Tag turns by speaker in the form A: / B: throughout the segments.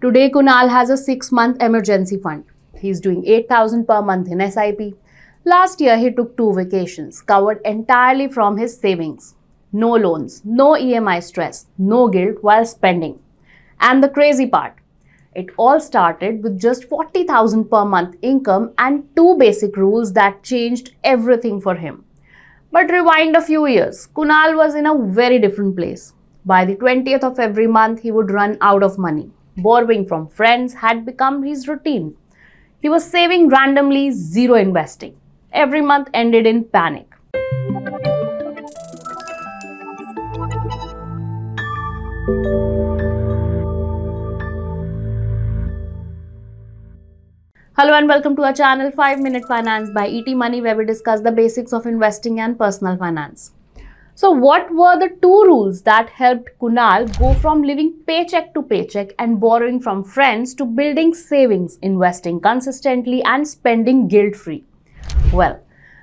A: Today, Kunal has a 6-month emergency fund. He's doing 8,000 per month in SIP. Last year, he took 2 vacations, covered entirely from his savings. No loans, no EMI stress, no guilt while spending. And the crazy part, it all started with just 40,000 per month income and 2 basic rules that changed everything for him. But rewind a few years, Kunal was in a very different place. By the 20th of every month, he would run out of money. Borrowing from friends had become his routine. He was saving randomly, zero investing. Every month ended in panic. Hello and welcome to our channel 5-Minute Finance by ET Money, where we discuss the basics of investing and personal finance. So what were the 2 rules that helped Kunal go from living paycheck to paycheck and borrowing from friends to building savings, investing consistently and spending guilt-free? Well,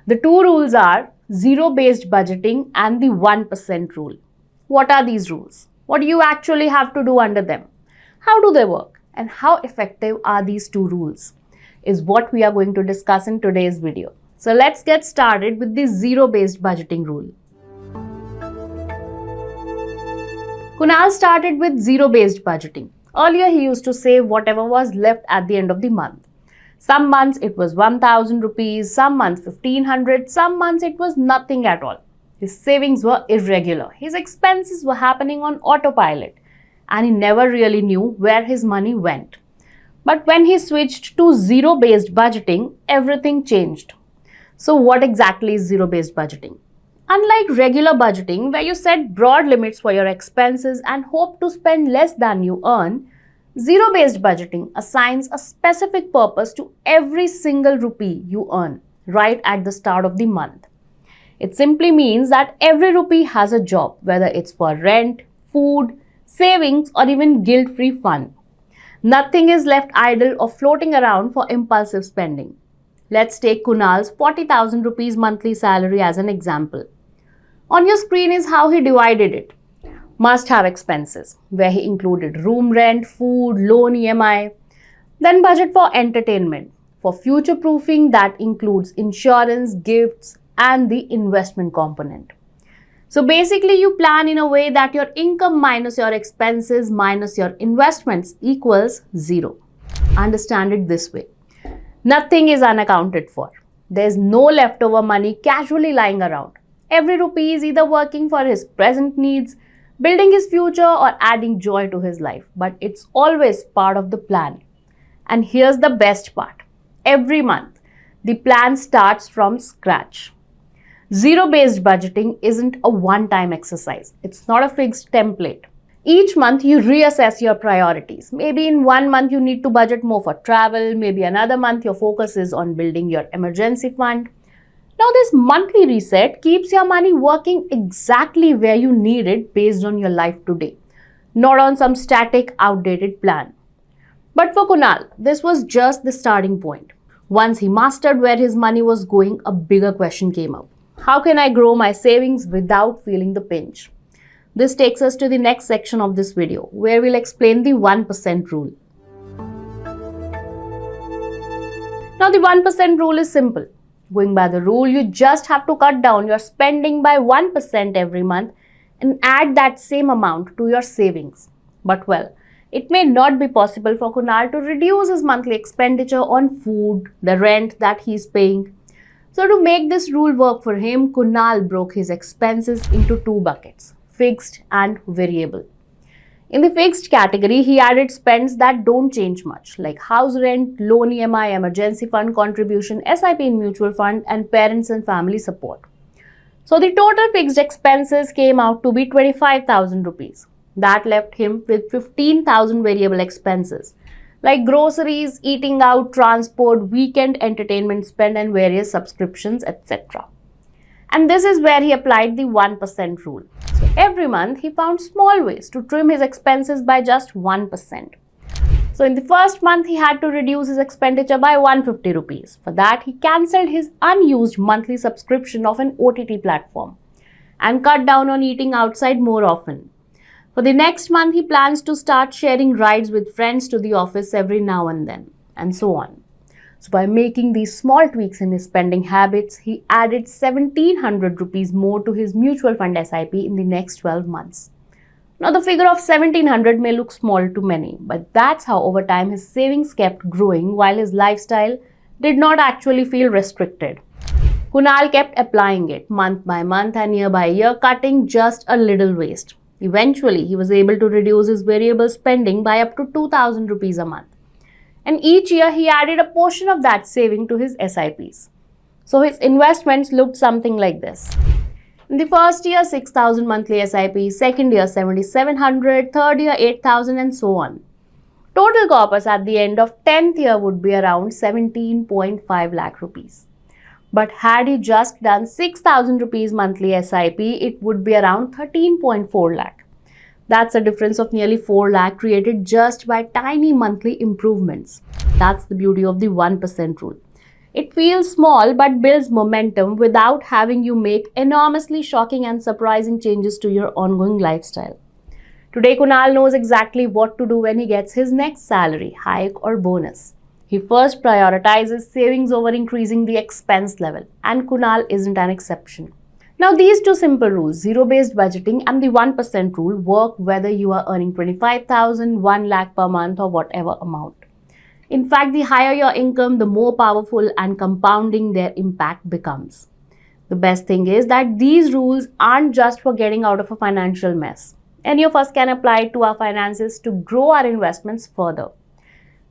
A: the 2 rules are zero-based budgeting and the 1% rule. What are these rules? What do you actually have to do under them? How do they work? And how effective are these 2 rules? Is what we are going to discuss in today's video. So let's get started with the zero-based budgeting rule. Kunal started with zero-based budgeting. Earlier, he used to save whatever was left at the end of the month. Some months it was 1,000 rupees, some months 1,500, some months it was nothing at all. His savings were irregular. His expenses were happening on autopilot, and he never really knew where his money went. But when he switched to zero-based budgeting, everything changed. So what exactly is zero-based budgeting? Unlike regular budgeting, where you set broad limits for your expenses and hope to spend less than you earn, zero-based budgeting assigns a specific purpose to every single rupee you earn right at the start of the month. It simply means that every rupee has a job, whether it's for rent, food, savings, or even guilt-free fun. Nothing is left idle or floating around for impulsive spending. Let's take Kunal's 40,000 rupees monthly salary as an example. On your screen is how he divided it. Must-have expenses, where he included room rent, food, loan EMI. Then budget for entertainment. For future-proofing, that includes insurance, gifts, and the investment component. So basically, you plan in a way that your income minus your expenses minus your investments equals 0. Understand it this way. Nothing is unaccounted for. There's no leftover money casually lying around. Every rupee is either working for his present needs, building his future, or adding joy to his life. But it's always part of the plan. And here's the best part. Every month, the plan starts from scratch. Zero-based budgeting isn't a one-time exercise. It's not a fixed template. Each month, you reassess your priorities. Maybe in one month, you need to budget more for travel. Maybe another month, your focus is on building your emergency fund. Now, this monthly reset keeps your money working exactly where you need it based on your life today, not on some static, outdated plan. But for Kunal, this was just the starting point. Once he mastered where his money was going, a bigger question came up. How can I grow my savings without feeling the pinch? This takes us to the next section of this video, where we'll explain the 1% rule. Now, the 1% rule is simple. Going by the rule, you just have to cut down your spending by 1% every month and add that same amount to your savings. But well, it may not be possible for Kunal to reduce his monthly expenditure on food, the rent that he's paying. So to make this rule work for him, Kunal broke his expenses into 2 buckets, fixed and variable. In the fixed category, he added spends that don't change much, like house rent, loan EMI, emergency fund contribution, SIP in mutual fund, and parents and family support. So the total fixed expenses came out to be 25,000 rupees. That left him with 15,000 variable expenses, like groceries, eating out, transport, weekend entertainment spend, and various subscriptions, etc. And this is where he applied the 1% rule. So every month, he found small ways to trim his expenses by just 1%. So in the first month, he had to reduce his expenditure by 150 rupees. For that, he cancelled his unused monthly subscription of an OTT platform and cut down on eating outside more often. For the next month, he plans to start sharing rides with friends to the office every now and then, and so on. So, by making these small tweaks in his spending habits, he added 1700 rupees more to his mutual fund SIP in the next 12 months. Now, the figure of 1700 may look small to many, but that's how over time his savings kept growing while his lifestyle did not actually feel restricted. Kunal kept applying it month by month and year by year, cutting just a little waste. Eventually, he was able to reduce his variable spending by up to 2000 rupees a month. And each year, he added a portion of that saving to his SIPs. So his investments looked something like this. In the first year, 6,000 monthly SIP, second year, 7,700, third year, 8,000, and so on. Total corpus at the end of 10th year would be around 17.5 lakh rupees. But had he just done 6,000 rupees monthly SIP, it would be around 13.4 lakh. That's a difference of nearly 4 lakh created just by tiny monthly improvements. That's the beauty of the 1% rule. It feels small but builds momentum without having you make enormously shocking and surprising changes to your ongoing lifestyle. Today, Kunal knows exactly what to do when he gets his next salary, hike, or bonus. He first prioritizes savings over increasing the expense level, and Kunal isn't an exception. Now, these two simple rules, zero-based budgeting and the 1% rule, work whether you are earning 25,000, 1 lakh per month, or whatever amount. In fact, the higher your income, the more powerful and compounding their impact becomes. The best thing is that these rules aren't just for getting out of a financial mess. Any of us can apply it to our finances to grow our investments further.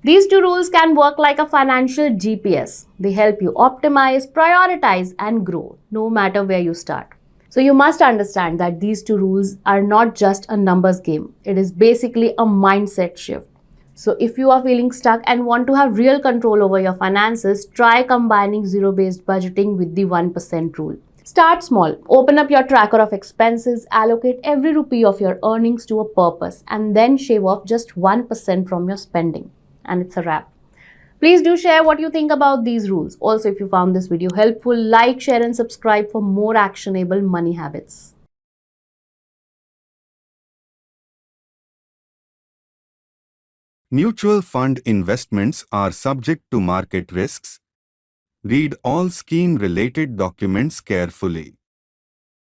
A: These two rules can work like a financial GPS. They help you optimize, prioritize, and grow, no matter where you start. So you must understand that these two rules are not just a numbers game. It is basically a mindset shift. So if you are feeling stuck and want to have real control over your finances, try combining zero-based budgeting with the 1% rule. Start small. Open up your tracker of expenses, allocate every rupee of your earnings to a purpose, and then shave off just 1% from your spending. And it's a wrap. Please do share what you think about these rules. Also, if you found this video helpful, like, share, and subscribe for more actionable money habits.
B: Mutual fund investments are subject to market risks. Read all scheme-related documents carefully.